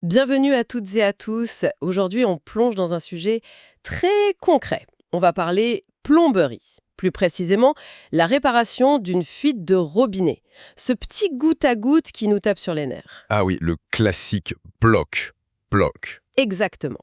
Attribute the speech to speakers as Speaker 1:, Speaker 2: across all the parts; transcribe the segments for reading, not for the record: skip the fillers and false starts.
Speaker 1: Bienvenue à toutes et à tous. Aujourd'hui, on plonge dans un sujet très concret. On va parler plomberie. Plus précisément, la réparation d'une fuite de robinet. Ce petit goutte à goutte qui nous tape sur les nerfs.
Speaker 2: Ah oui, le classique bloc. Bloc.
Speaker 1: Exactement.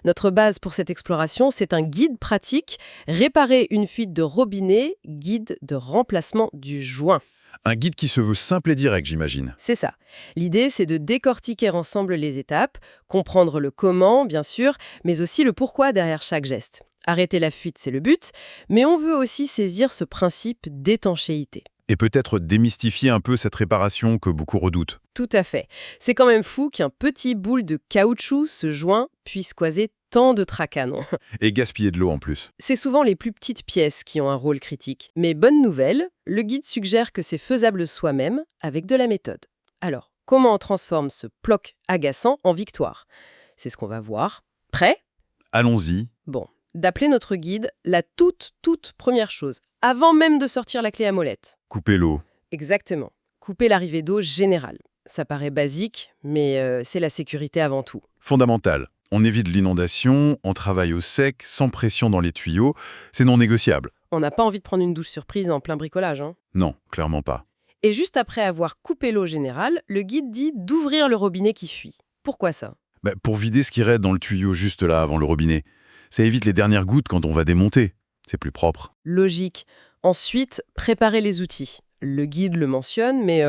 Speaker 1: Notre base pour cette exploration, c'est un guide pratique, réparer une fuite de robinet, guide de remplacement du joint.
Speaker 2: Un guide qui se veut simple et direct, j'imagine.
Speaker 1: C'est ça. L'idée, c'est de décortiquer ensemble les étapes, comprendre le comment, bien sûr, mais aussi le pourquoi derrière chaque geste. Arrêter la fuite, c'est le but, mais on veut aussi saisir ce principe d'étanchéité.
Speaker 2: Et peut-être démystifier un peu cette réparation que beaucoup redoutent.
Speaker 1: Tout à fait. C'est quand même fou qu'un petit boule de caoutchouc, ce joint, puisse causer tant de tracas, non?
Speaker 2: Et gaspiller de l'eau en plus.
Speaker 1: C'est souvent les plus petites pièces qui ont un rôle critique. Mais bonne nouvelle, le guide suggère que c'est faisable soi-même avec de la méthode. Alors, comment on transforme ce ploc agaçant en victoire? C'est ce qu'on va voir. Prêt?
Speaker 2: Allons-y.
Speaker 1: Bon, d'appeler notre guide la toute première chose, avant même de sortir la clé à molette.
Speaker 2: Couper l'eau.
Speaker 1: Exactement. Couper l'arrivée d'eau générale. Ça paraît basique, mais c'est la sécurité avant tout.
Speaker 2: Fondamental. On évite l'inondation, on travaille au sec, sans pression dans les tuyaux. C'est non négociable.
Speaker 1: On n'a pas envie de prendre une douche surprise en plein bricolage, hein.
Speaker 2: Non, clairement pas.
Speaker 1: Et juste après avoir coupé l'eau générale, le guide dit d'ouvrir le robinet qui fuit. Pourquoi ça?
Speaker 2: Pour vider ce qui reste dans le tuyau juste là, avant le robinet. Ça évite les dernières gouttes quand on va démonter. C'est plus propre.
Speaker 1: Logique. Ensuite, préparer les outils. Le guide le mentionne, mais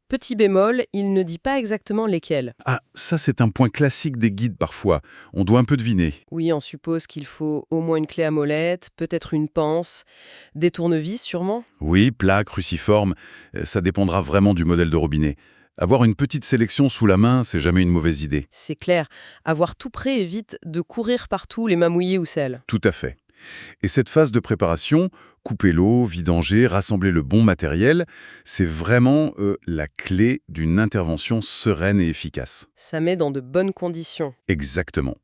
Speaker 1: petit bémol, il ne dit pas exactement lesquels.
Speaker 2: Ah, ça c'est un point classique des guides parfois. On doit un peu deviner.
Speaker 1: Oui, on suppose qu'il faut au moins une clé à molette, peut-être une panse, des tournevis sûrement.
Speaker 2: Oui, plat, cruciforme, ça dépendra vraiment du modèle de robinet. Avoir une petite sélection sous la main, c'est jamais une mauvaise idée.
Speaker 1: C'est clair, avoir tout prêt évite de courir partout les mains mouillées ou sales.
Speaker 2: Tout à fait. Et cette phase de préparation, couper l'eau, vidanger, rassembler le bon matériel, c'est vraiment la clé d'une intervention sereine et efficace.
Speaker 1: Ça met dans de bonnes conditions.
Speaker 2: Exactement.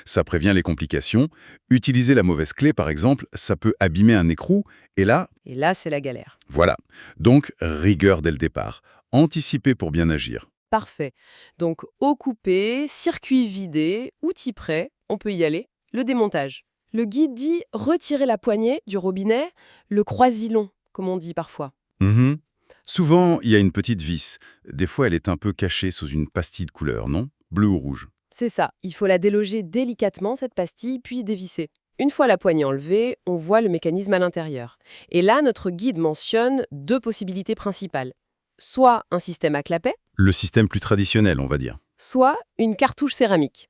Speaker 2: Ça prévient les complications. Utiliser la mauvaise clé, par exemple, ça peut abîmer un écrou. Et là,
Speaker 1: Et là, c'est la galère.
Speaker 2: voilà. Donc, rigueur dès le départ. Anticiper pour bien agir.
Speaker 1: Parfait. Donc, eau coupée, circuit vidé, outils prêts, on peut y aller. Le démontage. Le guide dit retirer la poignée du robinet, le croisillon, comme on dit parfois.
Speaker 2: Mhm. Souvent, il y a une petite vis. Des fois, elle est un peu cachée sous une pastille de couleur, non? Bleu ou rouge.
Speaker 1: C'est ça, il faut la déloger délicatement, cette pastille, puis dévisser. Une fois la poignée enlevée, on voit le mécanisme à l'intérieur. Et là, notre guide mentionne deux possibilités principales. Soit un système à clapet,
Speaker 2: Le système plus traditionnel, on va dire.
Speaker 1: soit une cartouche céramique.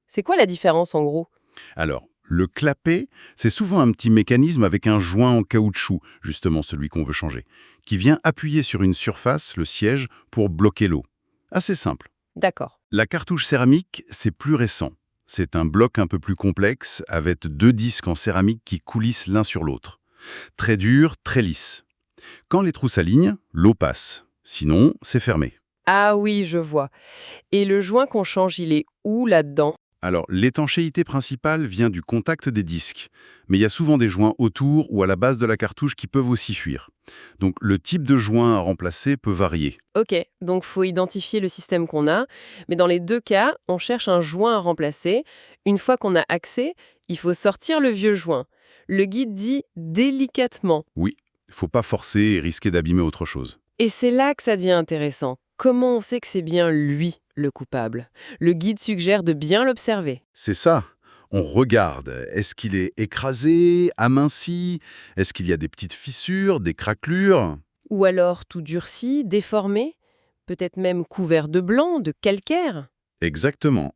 Speaker 1: C'est quoi la différence en gros?
Speaker 2: Alors, le clapet, c'est souvent un petit mécanisme avec un joint en caoutchouc, justement celui qu'on veut changer, qui vient appuyer sur une surface, le siège, pour bloquer l'eau. Assez simple.
Speaker 1: D'accord.
Speaker 2: La cartouche céramique, c'est plus récent. C'est un bloc un peu plus complexe, avec deux disques en céramique qui coulissent l'un sur l'autre. Très dur, très lisse. Quand les trous s'alignent, l'eau passe. Sinon, c'est fermé.
Speaker 1: Ah oui, je vois. Et le joint qu'on change, il est où là-dedans?
Speaker 2: Alors, l'étanchéité principale vient du contact des disques, mais il y a souvent des joints autour ou à la base de la cartouche qui peuvent aussi fuir. Donc, le type de joint à remplacer peut varier.
Speaker 1: Ok, donc faut identifier le système qu'on a, mais dans les deux cas, on cherche un joint à remplacer. Une fois qu'on a accès, il faut sortir le vieux joint. Le guide dit délicatement.
Speaker 2: Oui, il faut pas forcer et risquer d'abîmer autre chose.
Speaker 1: Et c'est là que ça devient intéressant. Comment on sait que c'est bien lui, le coupable? Le guide suggère de bien l'observer.
Speaker 2: C'est ça. On regarde. Est-ce qu'il est écrasé, aminci? Est-ce qu'il y a des petites fissures, des craquelures?
Speaker 1: Ou alors tout durci, déformé, peut-être même couvert de blanc, de calcaire.
Speaker 2: Exactement.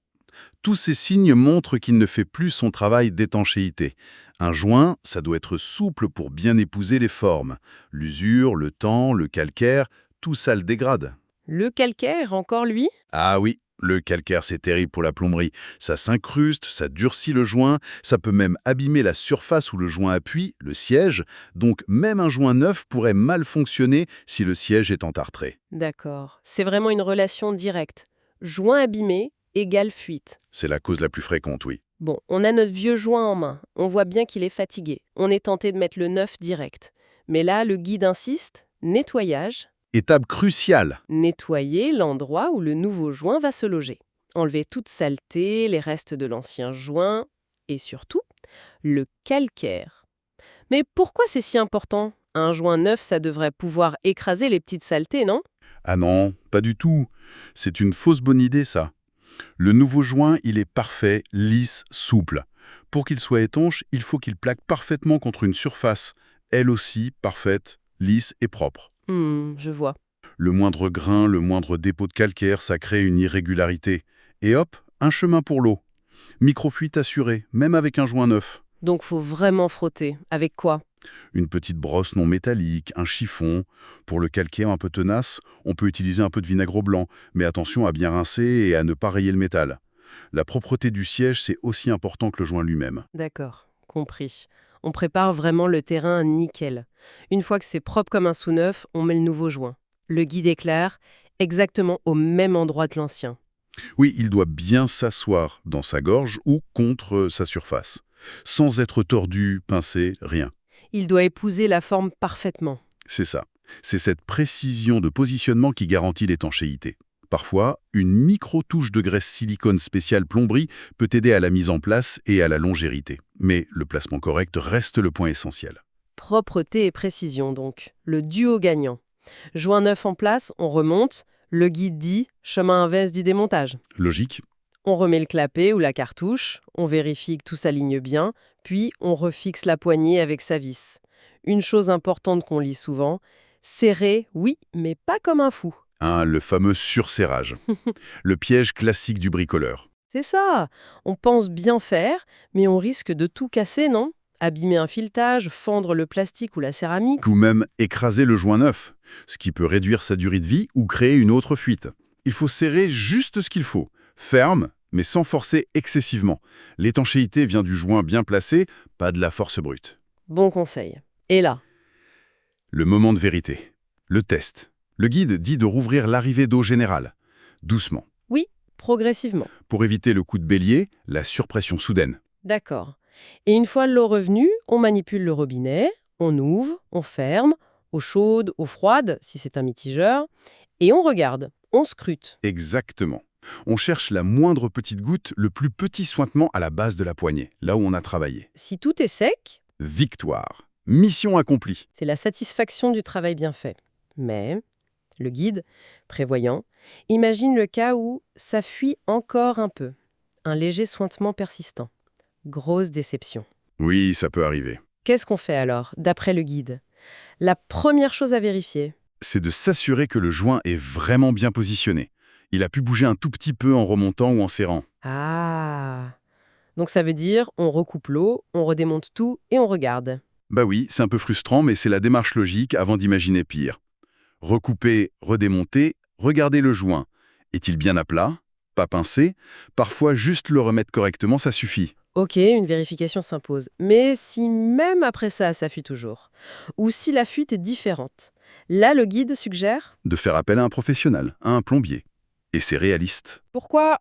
Speaker 2: Tous ces signes montrent qu'il ne fait plus son travail d'étanchéité. Un joint, ça doit être souple pour bien épouser les formes. L'usure, le temps, le calcaire, tout ça le dégrade.
Speaker 1: Le calcaire, encore lui?
Speaker 2: Ah oui, le calcaire c'est terrible pour la plomberie. Ça s'incruste, ça durcit le joint, ça peut même abîmer la surface où le joint appuie, le siège. Donc même un joint neuf pourrait mal fonctionner si le siège est entartré.
Speaker 1: D'accord. C'est vraiment une relation directe. Joint abîmé égale fuite.
Speaker 2: C'est la cause la plus fréquente, oui.
Speaker 1: Bon, on a notre vieux joint en main. On voit bien qu'il est fatigué. On est tenté de mettre le neuf direct. Mais là, le guide insiste, nettoyage,
Speaker 2: Étape cruciale.
Speaker 1: nettoyer l'endroit où le nouveau joint va se loger. Enlever toute saleté, les restes de l'ancien joint et surtout, le calcaire. Mais pourquoi c'est si important? Un joint neuf, ça devrait pouvoir écraser les petites saletés, non?
Speaker 2: Ah non, pas du tout. C'est une fausse bonne idée, ça. Le nouveau joint, il est parfait, lisse, souple. Pour qu'il soit étanche, il faut qu'il plaque parfaitement contre une surface, elle aussi parfaite, lisse et propre.
Speaker 1: Je vois.
Speaker 2: Le moindre grain, le moindre dépôt de calcaire, ça crée une irrégularité. Et hop, un chemin pour l'eau. Microfuite assurée, même avec un joint neuf.
Speaker 1: Donc faut vraiment frotter. Avec quoi?
Speaker 2: Une petite brosse non métallique, un chiffon. Pour le calcaire un peu tenace, on peut utiliser un peu de vinaigre blanc, mais attention à bien rincer et à ne pas rayer le métal. La propreté du siège, c'est aussi important que le joint lui-même.
Speaker 1: D'accord, compris. On prépare vraiment le terrain nickel. Une fois que c'est propre comme un sous-neuf, on met le nouveau joint. Le guide est clair, exactement au même endroit que l'ancien.
Speaker 2: Oui, il doit bien s'asseoir dans sa gorge ou contre sa surface, sans être tordu, pincé, rien.
Speaker 1: Il doit épouser la forme parfaitement.
Speaker 2: C'est ça. C'est cette précision de positionnement qui garantit l'étanchéité. Parfois, une micro-touche de graisse silicone spéciale plomberie peut aider à la mise en place et à la longévité. Mais le placement correct reste le point essentiel.
Speaker 1: Propreté et précision donc, le duo gagnant. Joint neuf en place, on remonte. Le guide dit chemin inverse du démontage.
Speaker 2: Logique?
Speaker 1: On remet le clapet ou la cartouche, on vérifie que tout s'aligne bien, puis on refixe la poignée avec sa vis. Une chose importante qu'on lit souvent, serrer, oui, mais pas comme un fou.
Speaker 2: Le fameux surserrage. Le piège classique du bricoleur.
Speaker 1: C'est ça, on pense bien faire, mais on risque de tout casser, non? Abîmer un filetage, fendre le plastique ou la céramique.
Speaker 2: Ou même écraser le joint neuf, ce qui peut réduire sa durée de vie ou créer une autre fuite. Il faut serrer juste ce qu'il faut, ferme, mais sans forcer excessivement. L'étanchéité vient du joint bien placé, pas de la force brute.
Speaker 1: Bon conseil. Et là,
Speaker 2: Le moment de vérité. Le test. Le guide dit de rouvrir l'arrivée d'eau générale, doucement,
Speaker 1: oui, progressivement.
Speaker 2: pour éviter le coup de bélier, la surpression soudaine.
Speaker 1: D'accord. Et une fois l'eau revenue, on manipule le robinet, on ouvre, on ferme, eau chaude, eau froide, si c'est un mitigeur, et on regarde, on scrute.
Speaker 2: Exactement. On cherche la moindre petite goutte, le plus petit sointement à la base de la poignée, là où on a travaillé.
Speaker 1: Si tout est sec,
Speaker 2: Victoire. Mission accomplie.
Speaker 1: c'est la satisfaction du travail bien fait. Mais le guide, prévoyant, imagine le cas où ça fuit encore un peu. Un léger sointement persistant. Grosse déception.
Speaker 2: Oui, ça peut arriver.
Speaker 1: Qu'est-ce qu'on fait alors, d'après le guide? La première chose à vérifier,
Speaker 2: C'est de s'assurer que le joint est vraiment bien positionné. Il a pu bouger un tout petit peu en remontant ou en serrant.
Speaker 1: ah, donc ça veut dire on recoupe l'eau, on redémonte tout et on regarde.
Speaker 2: Bah oui, c'est un peu frustrant, mais c'est la démarche logique avant d'imaginer pire. Recouper, redémonter, regarder le joint. Est-il bien à plat? Pas pincé? Parfois, juste le remettre correctement, ça suffit.
Speaker 1: Ok, une vérification s'impose. Mais si même après ça, ça fuit toujours, ou si la fuite est différente, là le guide suggère
Speaker 2: De faire appel à un professionnel, à un plombier. Et c'est réaliste.
Speaker 1: pourquoi,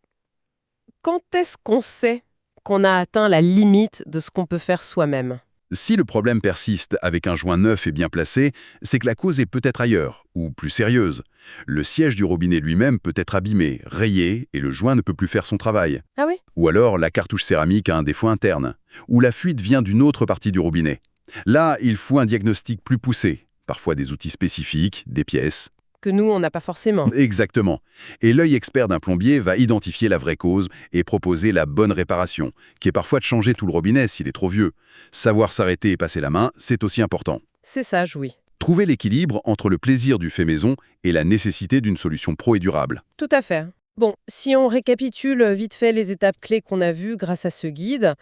Speaker 1: quand est-ce qu'on sait qu'on a atteint la limite de ce qu'on peut faire soi-même?
Speaker 2: Si le problème persiste avec un joint neuf et bien placé, c'est que la cause est peut-être ailleurs, ou plus sérieuse. Le siège du robinet lui-même peut être abîmé, rayé, et le joint ne peut plus faire son travail.
Speaker 1: Ah oui?
Speaker 2: Ou alors la cartouche céramique a un défaut interne, ou la fuite vient d'une autre partie du robinet. Là, il faut un diagnostic plus poussé, parfois des outils spécifiques, des pièces.
Speaker 1: Que nous, on n'a pas forcément.
Speaker 2: Exactement. Et l'œil expert d'un plombier va identifier la vraie cause et proposer la bonne réparation, qui est parfois de changer tout le robinet s'il est trop vieux. Savoir s'arrêter et passer la main, c'est aussi important.
Speaker 1: C'est sage, oui.
Speaker 2: Trouver l'équilibre entre le plaisir du fait maison et la nécessité d'une solution pro et durable.
Speaker 1: Tout à fait. Bon, si on récapitule vite fait les étapes clés qu'on a vues grâce à ce guide,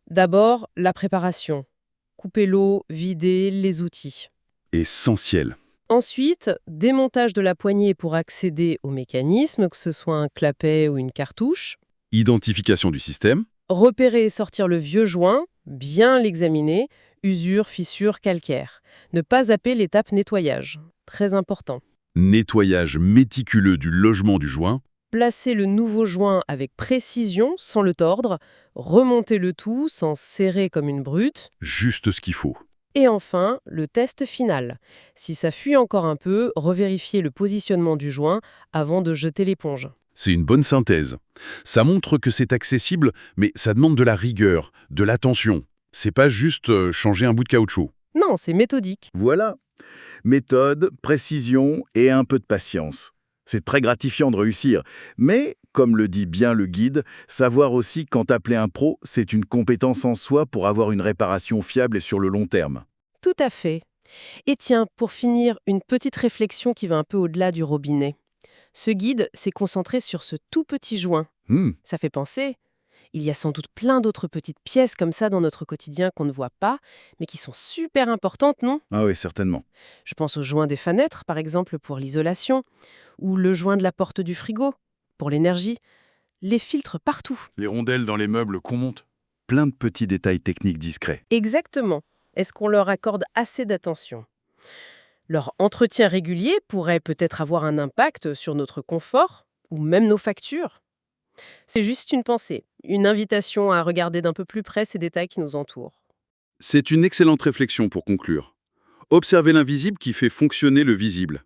Speaker 1: d'abord, la préparation. Couper l'eau, vider les outils.
Speaker 2: Essentiel.
Speaker 1: Ensuite, démontage de la poignée pour accéder au mécanisme, que ce soit un clapet ou une cartouche.
Speaker 2: Identification du système.
Speaker 1: Repérer et sortir le vieux joint, bien l'examiner, usure, fissure, calcaire. Ne pas zapper l'étape nettoyage. Très important.
Speaker 2: Nettoyage méticuleux du logement du joint.
Speaker 1: Placer le nouveau joint avec précision, sans le tordre. Remonter le tout sans serrer comme une brute.
Speaker 2: Juste ce qu'il faut.
Speaker 1: Et enfin, le test final. Si ça fuit encore un peu, revérifier le positionnement du joint avant de jeter l'éponge.
Speaker 2: C'est une bonne synthèse. Ça montre que c'est accessible, mais ça demande de la rigueur, de l'attention. C'est pas juste changer un bout de caoutchouc.
Speaker 1: Non, c'est méthodique.
Speaker 3: Voilà. Méthode, précision et un peu de patience. C'est très gratifiant de réussir. Mais, comme le dit bien le guide, savoir aussi quand appeler un pro, c'est une compétence en soi pour avoir une réparation fiable et sur le long terme.
Speaker 1: Tout à fait. Et tiens, pour finir, une petite réflexion qui va un peu au-delà du robinet. Ce guide s'est concentré sur ce tout petit joint.
Speaker 3: Hmm,
Speaker 1: Ça fait penser, il y a sans doute plein d'autres petites pièces comme ça dans notre quotidien qu'on ne voit pas, mais qui sont super importantes, non?
Speaker 3: Ah oui, certainement.
Speaker 1: Je pense au joint des fenêtres, par exemple, pour l'isolation, ou le joint de la porte du frigo, pour l'énergie, les filtres partout.
Speaker 2: Les rondelles dans les meubles qu'on monte.
Speaker 3: Plein de petits détails techniques discrets.
Speaker 1: Exactement. Est-ce qu'on leur accorde assez d'attention? Leur entretien régulier pourrait peut-être avoir un impact sur notre confort, ou même nos factures. C'est juste une pensée, une invitation à regarder d'un peu plus près ces détails qui nous entourent.
Speaker 2: C'est une excellente réflexion pour conclure. Observer l'invisible qui fait fonctionner le visible.